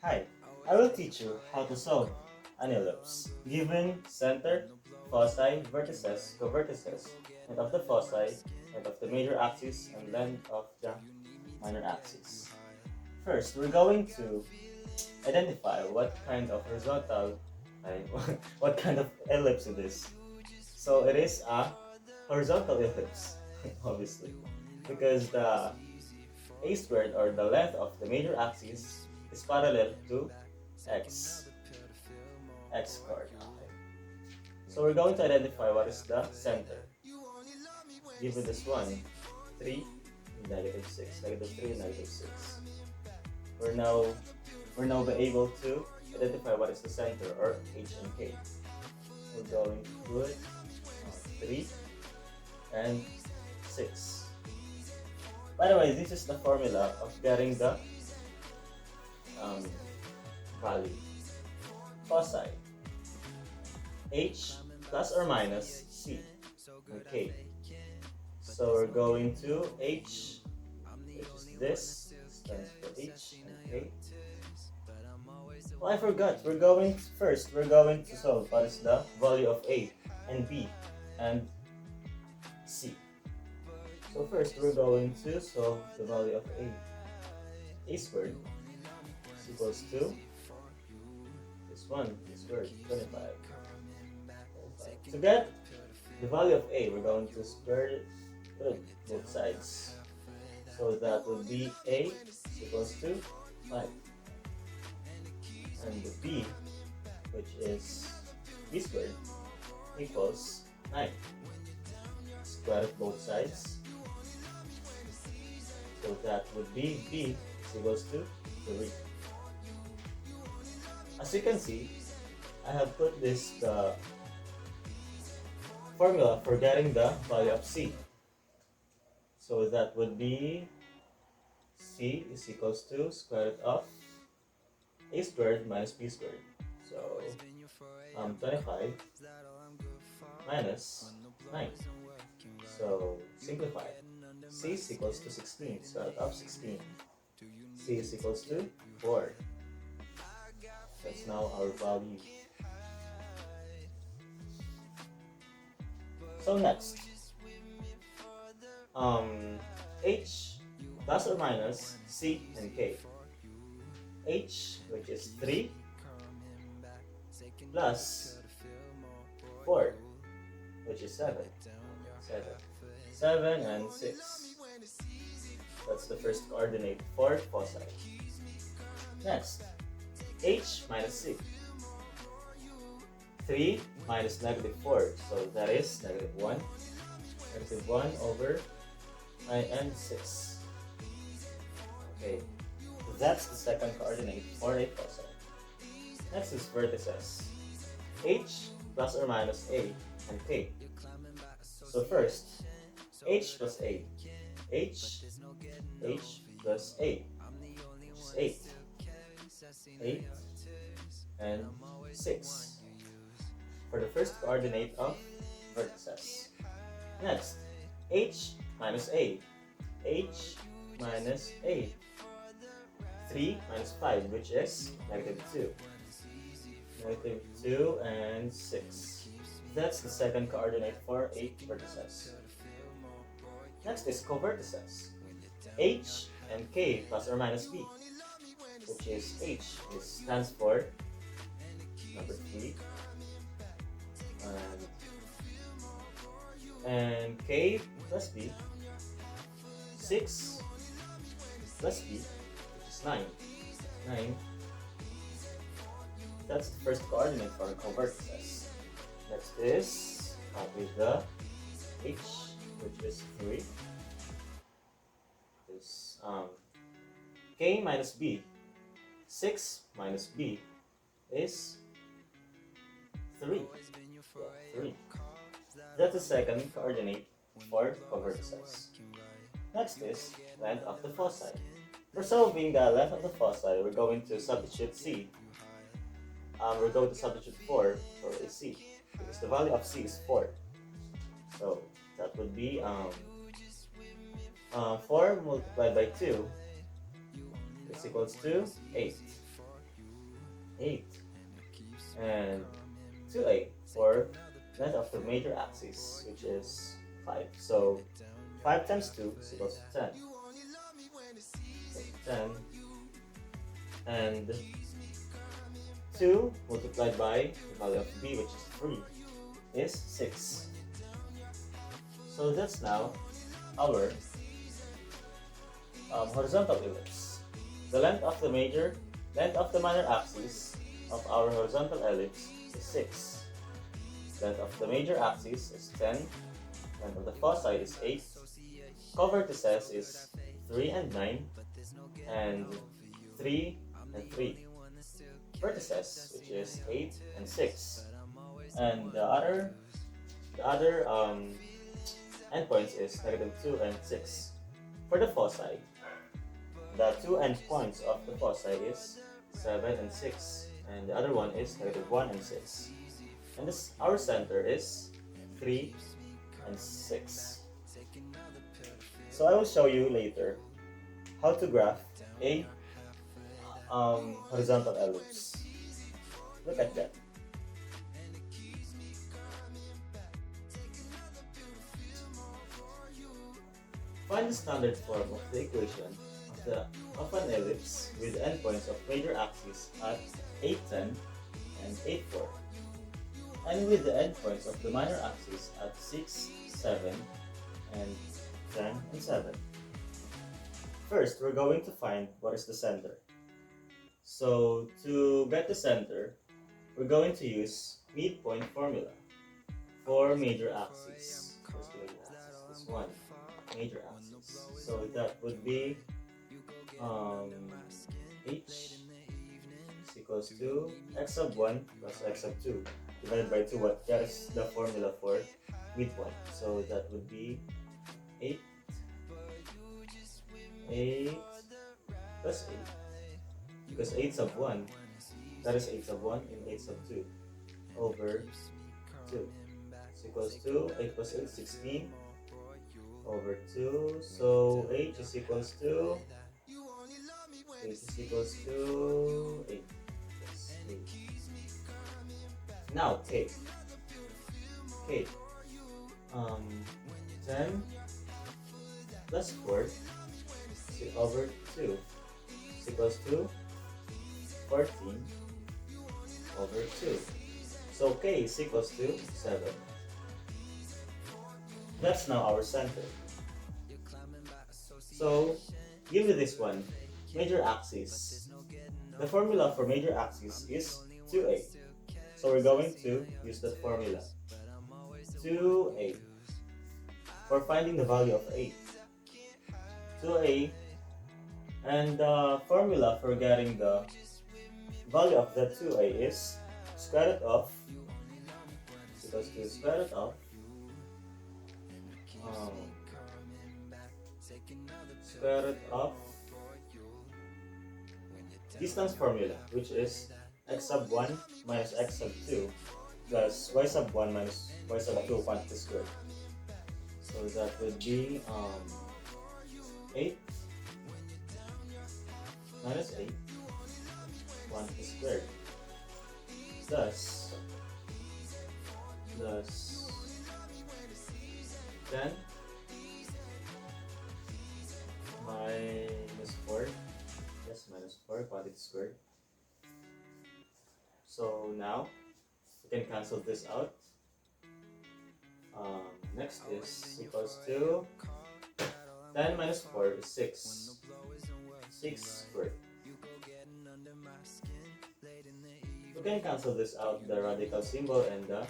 Hi, I will teach you how to solve an ellipse. Given center, foci, vertices, covertices, length of the foci, length of the major axis, and length of the minor axis. First, we're going to identify what kind of horizontal, what kind of ellipse it is. So it is a horizontal ellipse, obviously, because the a squared, or the length of the major axis, is parallel to x, x squared. Okay. So we're going to identify what is the center. Given this one, 3, negative 6, negative 3, negative 6. We're now be able to identify what is the center, or h and k. We're going to put 3 and 6. By the way, this is the formula of getting the um, value. Foci, h plus or minus c and k. So we're going to h, which is this, stands for h and k. Oh, I forgot. We're going to solve what is the value of a and b and c. So first, we're going to solve the value of a. A squared is equals to this word, 25. To get the value of a, we're going to square root both sides. So that would be a is equals to 5. And the b, which is b squared, equals 9. Square root both sides. So that would be b is equals to 3. As you can see, I have put this formula for getting the value of c. So that would be c is equals to square root of a squared minus b squared. So 25 minus 9. So simplify. C is equals to 16, square root of 16. C is equals to 4. That's now our value. So next, h plus or minus c and k. H, which is 3, plus 4, which is 7. 7 and 6. That's the first coordinate for foci. Next, h minus c. 3 minus negative 4, so that is negative 1. Negative 1 over 9 and 6. Okay, that's the second coordinate for a foci. Next is vertices. H plus or minus a and k. So first, h plus a. H plus a, which is 8. 8 and 6 for the first coordinate of vertices. Next, h minus a. H minus a. 3 minus 5, which is negative 2. Negative 2 and 6. That's the second coordinate for 8 vertices. Next is covertices. H and k plus or minus b, which is h stands for number 3, and k plus b, 6 plus b, which is 9. 9. That's the first coordinate for covertices. Next is copy the h, which is 3. Is k minus b. 6 minus b is 3. Yeah, 3. That's the second coordinate for covertices. Next is length of the foci. For solving the length of the foci, we're going to substitute c. We're going to substitute 4 for a c, because the value of c is 4. So that would be 4 multiplied by 2 is equals to 8. 8, and 2a for length of the major axis, which is 5. So 5 times 2 is equals to 10. So 10, and 2 multiplied by the value of b, which is 3, is 6. So that's now our horizontal ellipse. The length of the minor axis of our horizontal ellipse is 6. Length of the major axis is 10. Length of the foci is 8. Covertices is 3 and 9, and 3 and 3. Vertices, which is 8 and 6. And the other endpoints is -2 and 6. For the foci, the two endpoints of the foci is 7 and 6, and the other one is -1 and 6. And our center is 3 and 6. So I will show you later how to graph a horizontal ellipse. Look at that. Find the standard form of the equation of an ellipse with endpoints of major axes at 8, 10, and 8, 4, and with the endpoints of the minor axis at 6, 7, and 10, and 7. First, we're going to find what is the center. So to get the center, we're going to use midpoint formula for major axis. First major axis, this one, major axis. So that would be h is equals to x sub 1 plus x sub 2 divided by 2. What? That is the formula for midpoint. So that would be 8 plus 8, because 8 sub 1, that is 8 sub 1 and 8 sub 2 over 2 is equals to 8 plus 8, 16 over 2. So h is equals to 8 is equals to 8. Yes, 8. Now k. 10 plus 4 over 2 is equals to 14 over 2. So k is equals to 7. That's now our center. So give me this one, major axis. The formula for major axis is 2a. So we're going to use that formula. 2a for finding the value of 8. 2a, and the formula for getting the value of the 2a is square root of, equals to square root of distance formula, which is x sub 1 minus x sub 2 plus y sub 1 minus y sub 2 quantity squared. So that would be 8 minus 8 quantity squared plus 10 minus 4, yes, minus 4 quantity squared. So now we can cancel this out. Next is equals to 10 minus 4 is 6. 6 squared. We can cancel this out, the radical symbol and the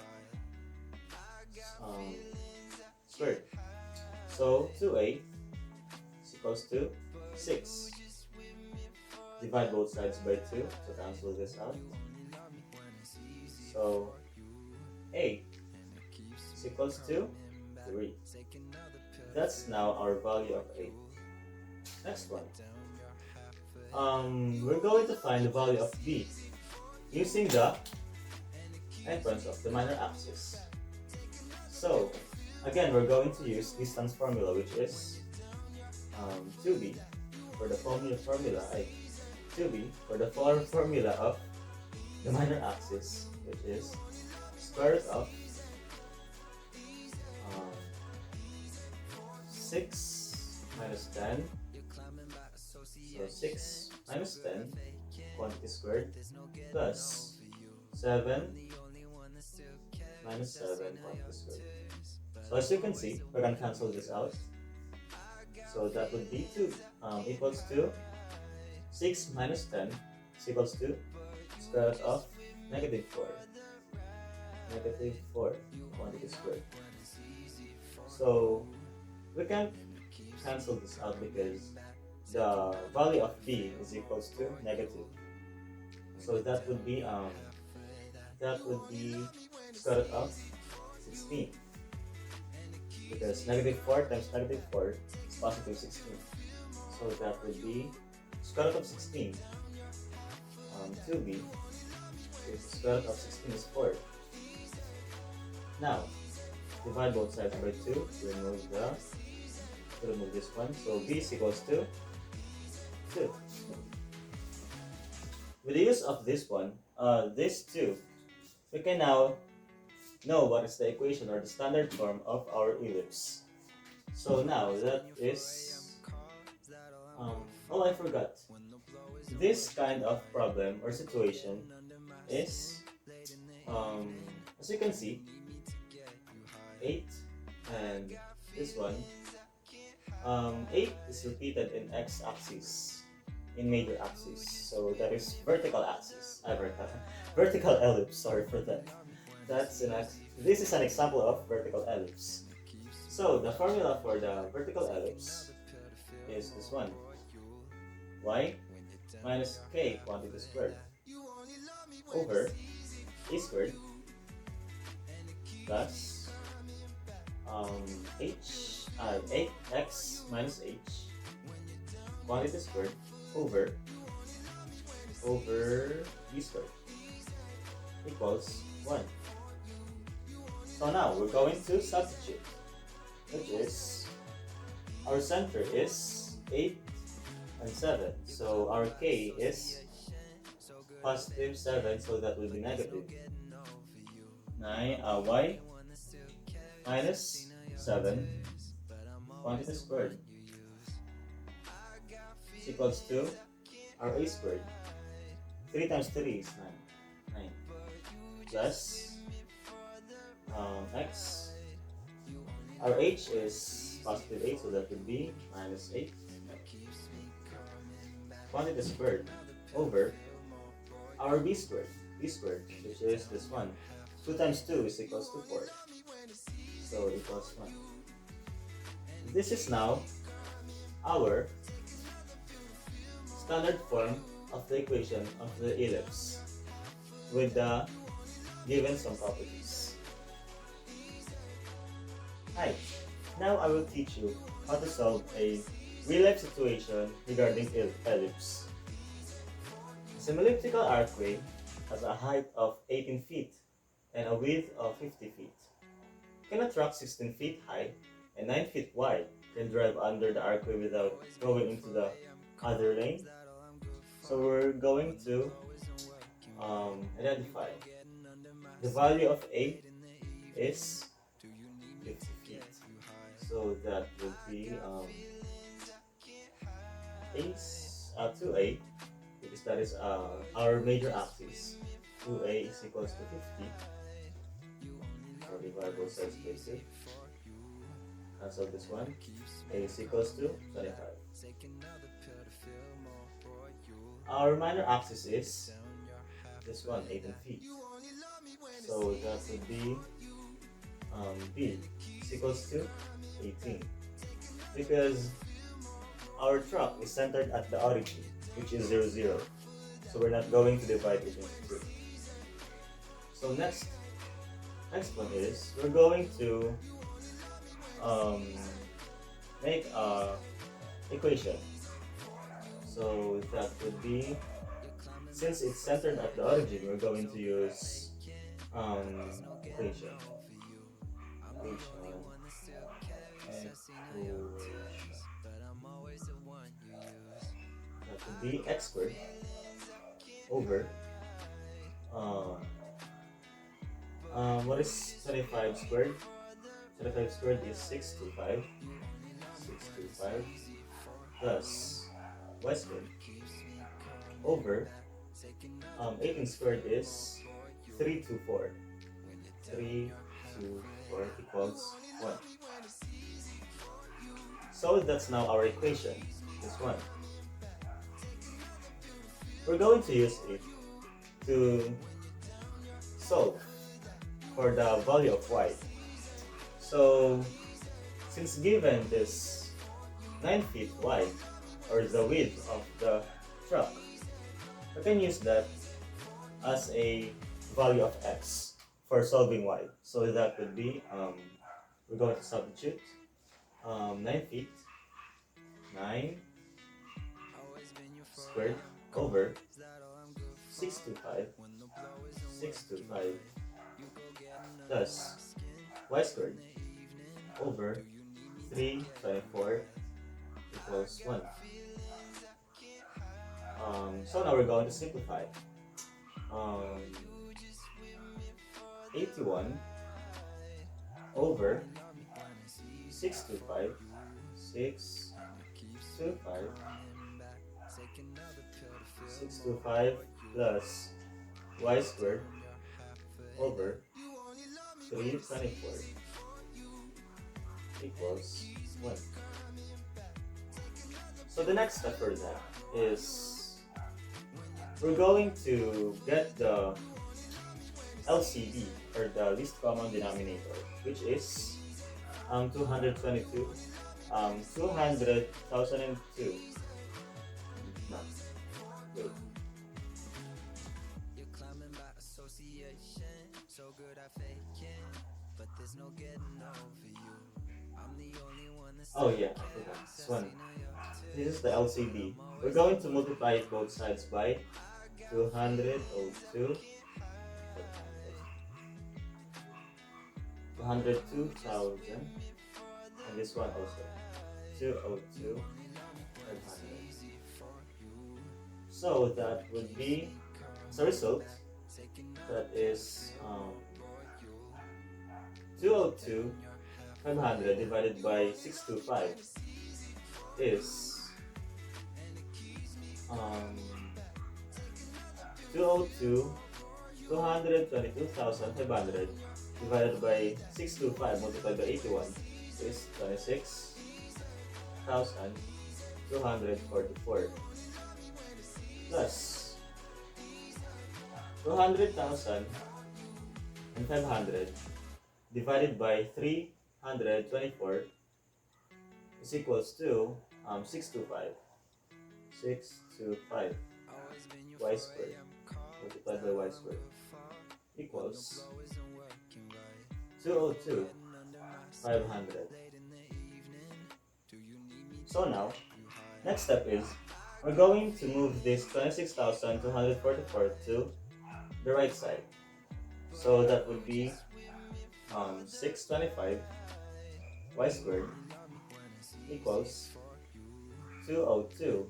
squared. So 2a is equals to 6. Divide both sides by 2 to cancel this out. So a is equals to 3. That's now our value of 8. Next one. We're going to find the value of b using the endpoints of the minor axis. So again, we're going to use distance formula, which is 2b for the formula of the minor axis, which is square root of 6 minus 10. So 6 minus 10 quantity squared plus 7 minus 7 quantity squared. So as you can see, we're going to cancel this out. So that would be 2 equals to 6 minus 10 is equals to square root of negative 4. Negative 4 quantity squared. So we can cancel this out because the value of b is equals to negative. So that would be square root of 16, because negative 4 times negative 4 is positive 16. So that would be square root of 16. 2b is square root of 16 is 4. Now divide both sides by 2 to remove this one. So b is equals to 2. With the use of this one, this 2, we can now know what is the equation or the standard form of our ellipse. So now that is, oh, I forgot. This kind of problem or situation is, as you can see, 8 and this one, 8 is repeated in x-axis, in major axis. So that is vertical axis. Vertical ellipse. Sorry for that. This is an example of vertical ellipse. So the formula for the vertical ellipse is this one: y minus k quantity squared over a squared plus 8x minus h quantity squared over b squared equals 1. So now we're going to substitute, which is our center is 8 and 7. So our k is positive 7, so that will be negative 9. Y minus 7 quantity squared is equals to our a squared. 3 times 3 is 9. Plus x. Our h is positive 8, so that would be minus 8 quantity squared over our b squared, which is this one. 2 times 2 is equals to 4. So equals 1. This is now our standard form of the equation of the ellipse with the given some properties. Hi, now I will teach you how to solve a real-life situation regarding ellipse. A semi-elliptical archway has a height of 18 feet and a width of 50 feet. Can a truck 16 feet high and 9 feet wide can drive under the archway without going into the other lane? So we're going to identify the value of A is 50 feet. So that would be 2A, because that is our major axis. 2A is equals to 50. So divide both sides by 2. Cancel this one. A is equals to 25. Our minor axis is this one, 18 feet. So that would be B is equals to 18. Because our truck is centered at the origin, which is 0, 0. So we're not going to divide it into 2. So next one is, we're going to make a equation. So that would be, since it's centered at the origin, we're going to use equation. That would be x squared over Um, what is 25 squared? 25 squared is 625. 625 plus y squared over 18 squared is 324. 324 equals 1. So that's now our equation, this one. We're going to use it to solve for the value of y. So since given this 9 feet wide, or the width of the truck, we can use that as a value of x for solving y. So that would be, we're going to substitute 9 feet, 9 squared over 625, 625 plus y squared over 324 equals 1. So now we're going to simplify. 81 over 625, 625, 625 plus y squared over 324 equals 1. So the next step for that is we're going to get the LCD, or the least common denominator, which is 222, 200,002. No, wait. Oh yeah, I forgot this one. This is the LCD. We're going to multiply both sides by 202, 202,000, and this one also 202, 500. So that would be, as a result, that is 202, 500 divided by 625 is 202, 222,500 divided by 625 multiplied by 81 is 26,244 plus 200,000 and 500 divided by 324 is equals to 625. 625 y squared multiplied by y squared equals 202, 500. So now, next step is we're going to move this 26,244 to the right side. So that would be 625 y squared equals 202,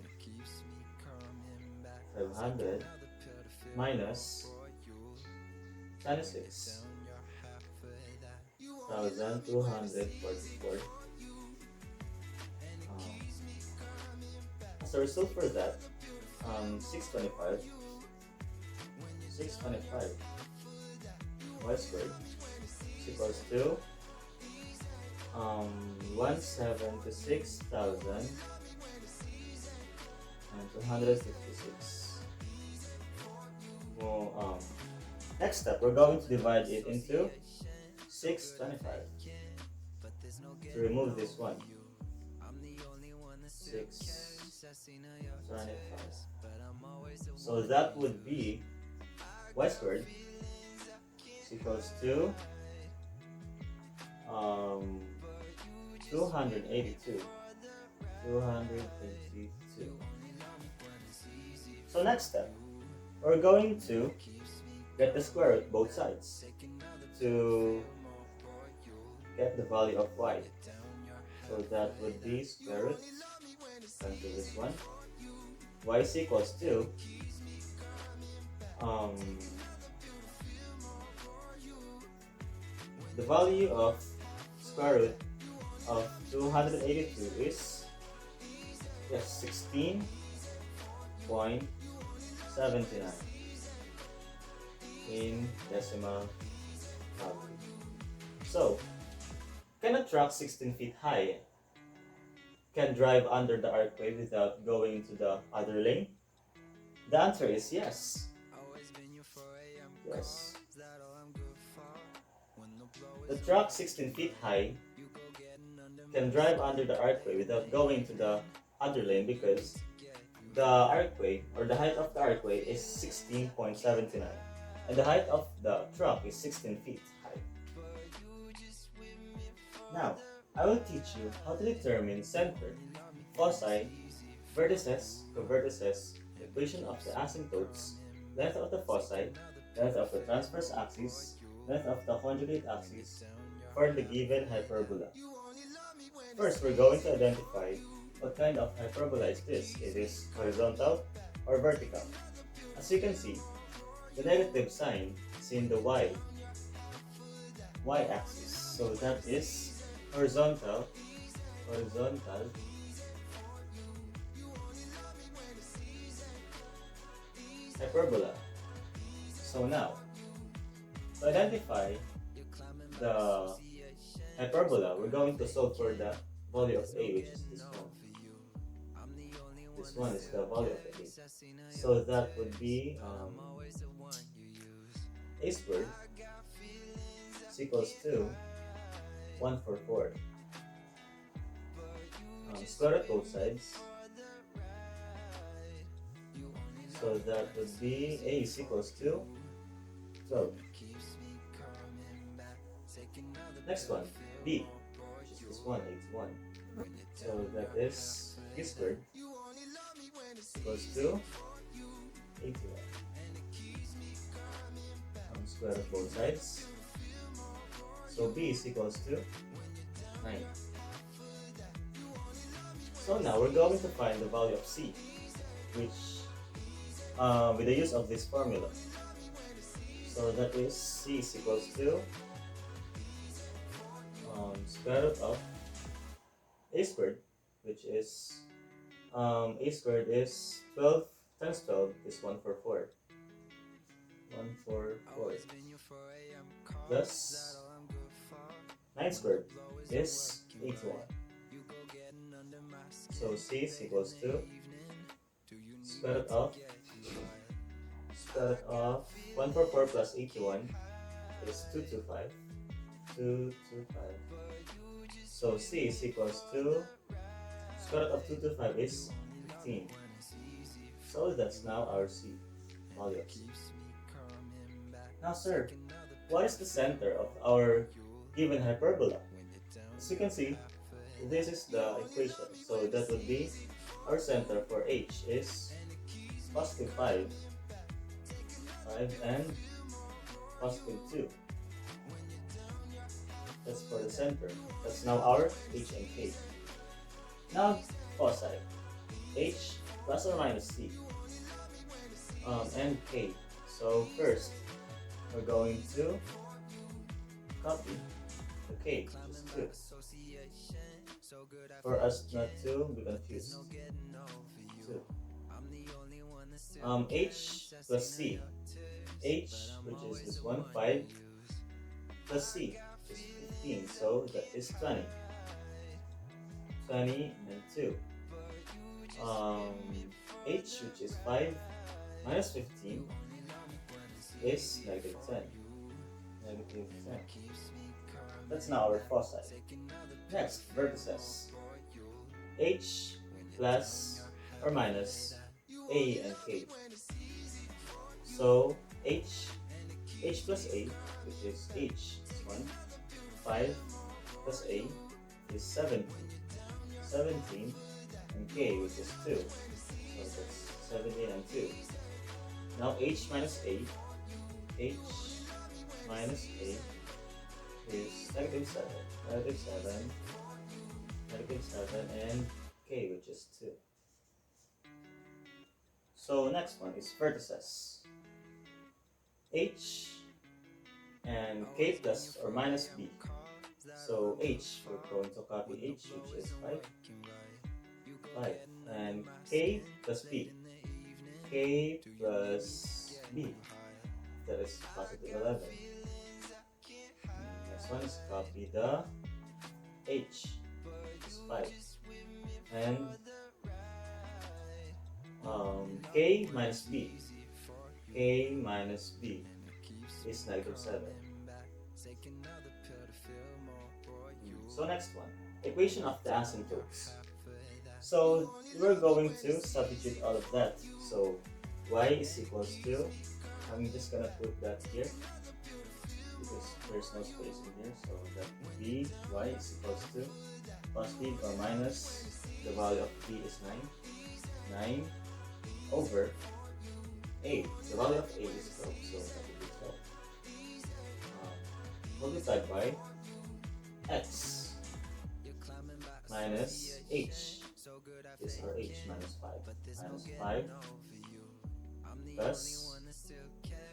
500 minus 26,244. As a result for that, 625 y squared is equals to 176,256. Well, next step, we're going to divide it into 625 to remove this one. 625. So that would be y squared is equals to 282. 282. So next step, we're going to get the square root both sides to get the value of y. So that would be square root into this one. Y is equals to the value of square root of 282 is, yes, 16.79 in decimal value. So, can a truck 16 feet high can drive under the archway without going to the other lane? The answer is yes. Yes. The truck 16 feet high can drive under the archway without going to the other lane because the archway, or the height of the archway, is 16.79 and the height of the truck is 16 feet high. Now, I will teach you how to determine center, foci, vertices, covertices, equation of the asymptotes, length of the foci, length of the transverse axis, length of the conjugate axis for the given hyperbola. First, we're going to identify what kind of hyperbola is this. It is horizontal or vertical. As you can see, the negative sign is in the y-axis. So that is horizontal hyperbola. So now, to identify the hyperbola, we're going to solve for the value of a, which is this one. This one is the value of a. So that would be a squared is equals to 144. Square root both sides. So that would be a is equals to 12. Next one, b, which is this one, 81. So that is b squared equals to 81. Square root both sides. So b is equals to 9. So now we're going to find the value of c, which with the use of this formula. So that is c is equals to square root of a squared, which is a squared is 12 times 12 is 144. 144 plus 9 squared is 81. So c is equals to square root of 144 plus 81 is 225. 225. So c is equals to square root of 225 is 15. So that's now our c value of c. Now sir, what is the center of our given hyperbola? As you can see, this is the equation. So that would be our center for h is positive 5 and positive 2. That's for the center. That's now our h and k. Now foci, h plus or minus c and k. So first, we're going to copy the k, which is 2, for us not to be confused. 2. H plus c. H, which is this one, 5, plus c, which is 15, so that is 20. 20 and 2. H, which is 5 minus 15, is negative 10. Negative 10. That's now our foci. Next, vertices. H plus or minus a and k. So h plus a, which is h is 1, 5 plus a is 17. 17 and k, which is 2. So that's 17 and 2. Now h minus a is negative 7, and k, which is 2. So next one is vertices. H and k plus or minus b. So h, we're going to copy h, which is 5, 5, and k plus b. K plus b, that is positive 11. Next one is copy the h, which is 5. And k minus b. K minus b is negative 7. So next one, equation of the asymptotes. So we're going to substitute all of that. So y is equals to, I'm just gonna put that here because there's no space in here. So that would be y is equals to positive or minus the value of b is 9, 9 over a. The value of a is 12, so that would be 12. Multiplied by x minus h. This is our h, minus 5. Minus 5 plus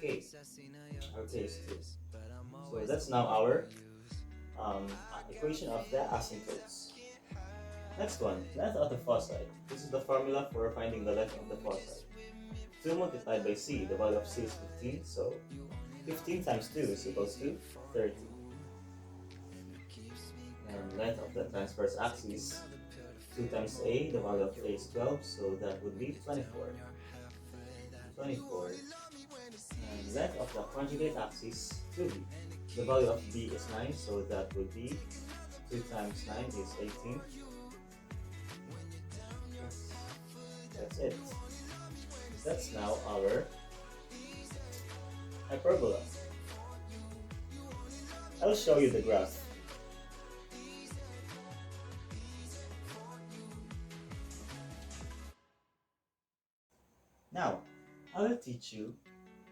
k. Our k is 2. So that's now our equation of the asymptotes. Next one, length of the foci. This is the formula for finding the length of the foci. 2 multiplied by c, the value of c is 15, so 15 times 2 is equals to 30. And length of the transverse axis, 2 times a, the value of a is 12, so that would be 24. 24. And length of the conjugate axis, 2b. The value of b is 9, so that would be 2 times 9 is 18. That's it. That's now our hyperbola. I'll show you the graph. Now, I will teach you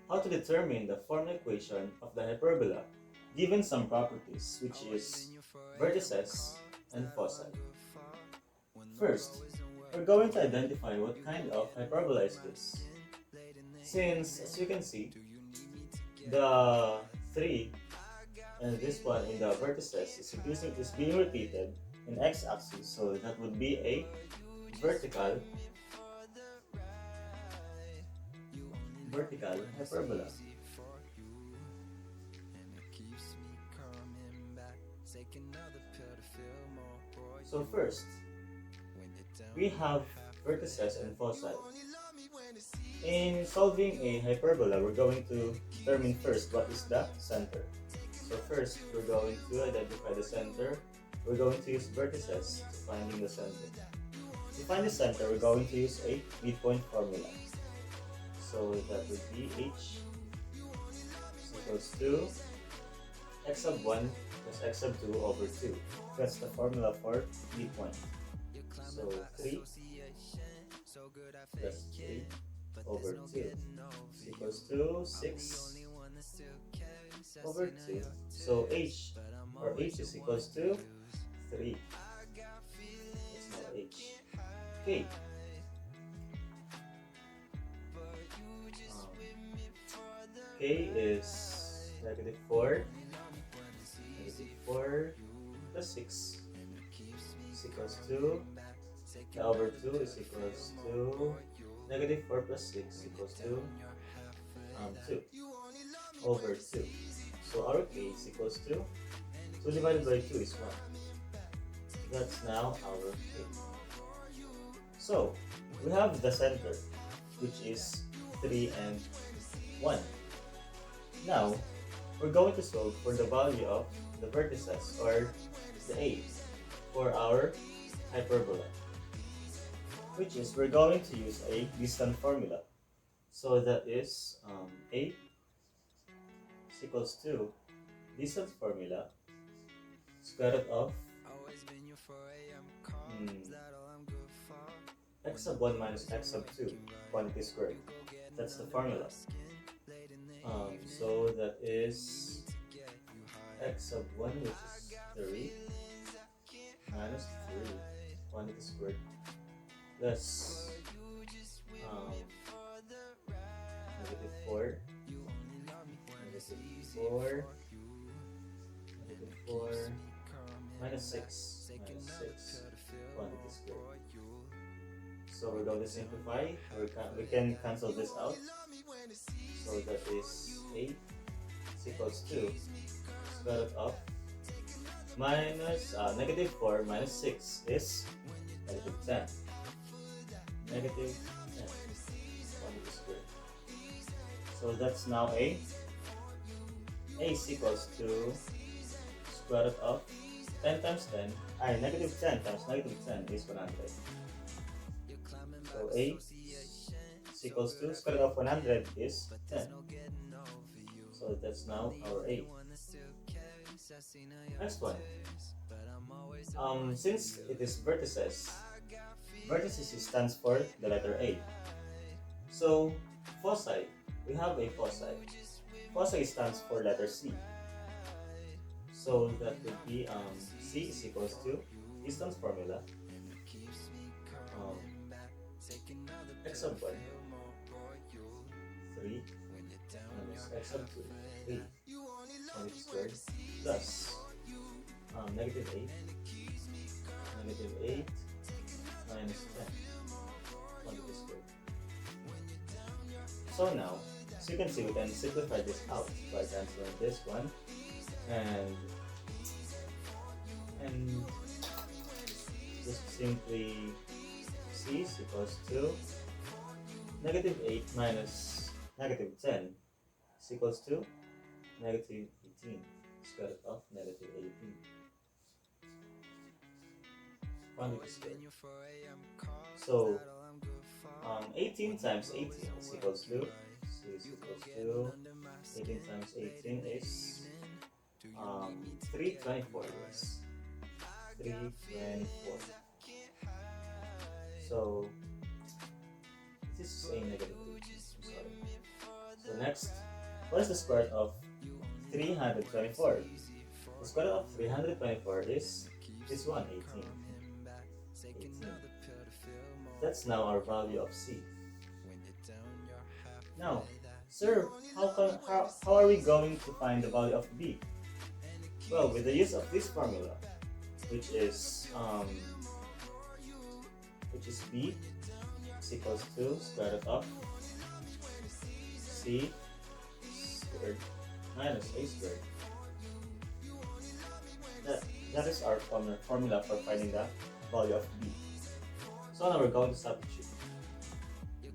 how to determine the formal equation of the hyperbola given some properties, which is vertices and foci. First, we're going to identify what kind of hyperbola is this. Since, as you can see, the 3 and this one in the vertices is being repeated in x-axis, so that would be a vertical hyperbola. So first, we have vertices and foci. In solving a hyperbola, we're going to determine first what is the center. So first, we're going to identify the center. We're going to use vertices to finding the center. To find the center, we're going to use a midpoint formula. So that would be h is equals to x sub 1 plus x sub 2 over 2. That's the formula for midpoint. So 3 plus 3 over 2 is equals to 6 over 2. So h, or h is equals to 3. That's now h. Okay. K is negative 4. Negative 4 plus 6 is equals to, over 2 is equals to negative 4 plus 6 equals to 2 over 2. So our k is equals to 2 divided by 2 is 1. That's now our k. So we have the center, which is 3 and 1. Now we're going to solve for the value of the vertices, or the a, for our hyperbola, which is we're going to use a distance formula. So that is a is equals to distance formula square root of x sub 1 minus x sub 2 quantity squared. That's the formula. So that is x sub 1, which is 3 minus 3 quantity squared plus negative 4 4, -4, -6, -6 quantity squared. So we're going to simplify. We can cancel this out. So that is 8 is equals to square root of -4 minus 6 is -10. -10 quantity squared. So that's now a is equals to square root of 10 times 10. -10 times -10 is 100. So a is equals to square root of 100 is 10. So that's now our a. Next one. Since it is vertices, vertices stands for the letter A. So foci, we have a foci. Foci stands for letter C. So that would be C is equals to distance formula. X sub 1, 3 minus x sub 2, 3 quantity squared plus -8, -8 minus 10 quantity squared. So now, as you can see, we can simplify this out by canceling this one and just simply C is equals to -8 minus -10 is equals to -18 square root of -18 quantity squared. So 18 times 18 is equals to 18 times 18 is 324. Yes, 324. So this is a negative 8. I'm sorry. So next, what is the square root of 324? The square root of 324 is this one, 18. 18. That's now our value of C. Now, sir, how are we going to find the value of B? Well, with the use of this formula, which is B is equals to square root of C squared minus A squared. That is our formula for finding the value of B. So now we're going to substitute.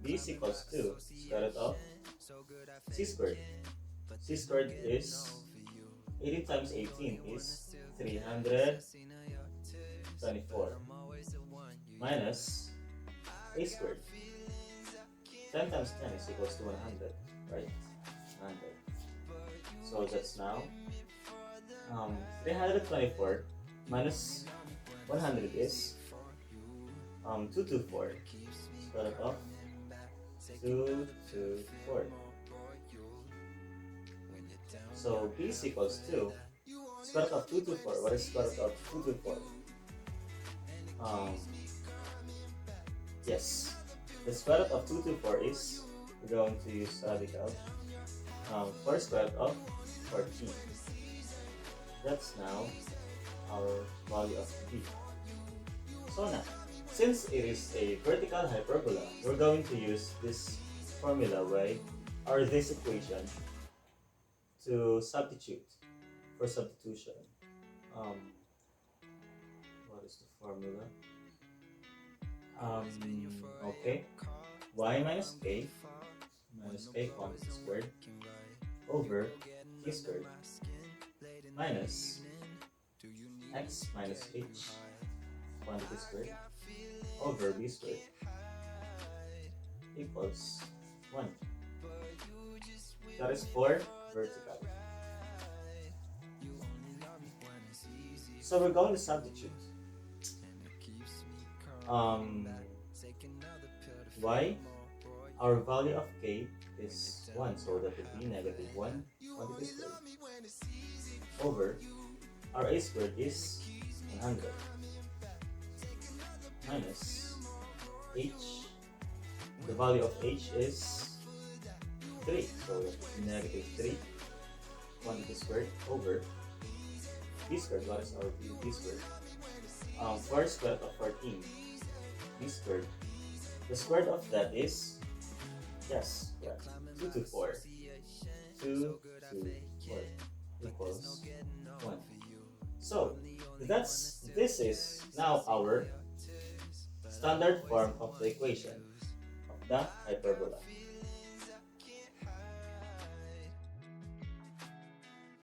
B is equals to square root of C squared. C squared is 18 times 18 is 324 minus A squared. 10 times 10 is equals to 100, right? 100. So that's now 324 minus 100 is 224. Square root of 224. So B is equals to square root of 224. What is square root of 224? Yes, the square root of 224 is, we're going to use radical for square root of 14. That's now our value of B. So now, since it is a vertical hyperbola, we're going to use this formula way, or this equation, to substitute for substitution. What is the formula? Okay, y minus k quantity squared over k squared minus x minus h quantity squared over b squared equals 1. That is for vertical. So we're going to substitute. Y, our value of k is 1, so that would be -1 quantity squared over our a squared is 100 minus h. The value of h is 3, so that would be -3 quantity squared over b squared. What is our b squared? 4 squared of 14, b squared. The square root of that is, yes, correct, 2 to 4. 2 to 4 equals 1. So, this is now our standard form of the equation of the hyperbola.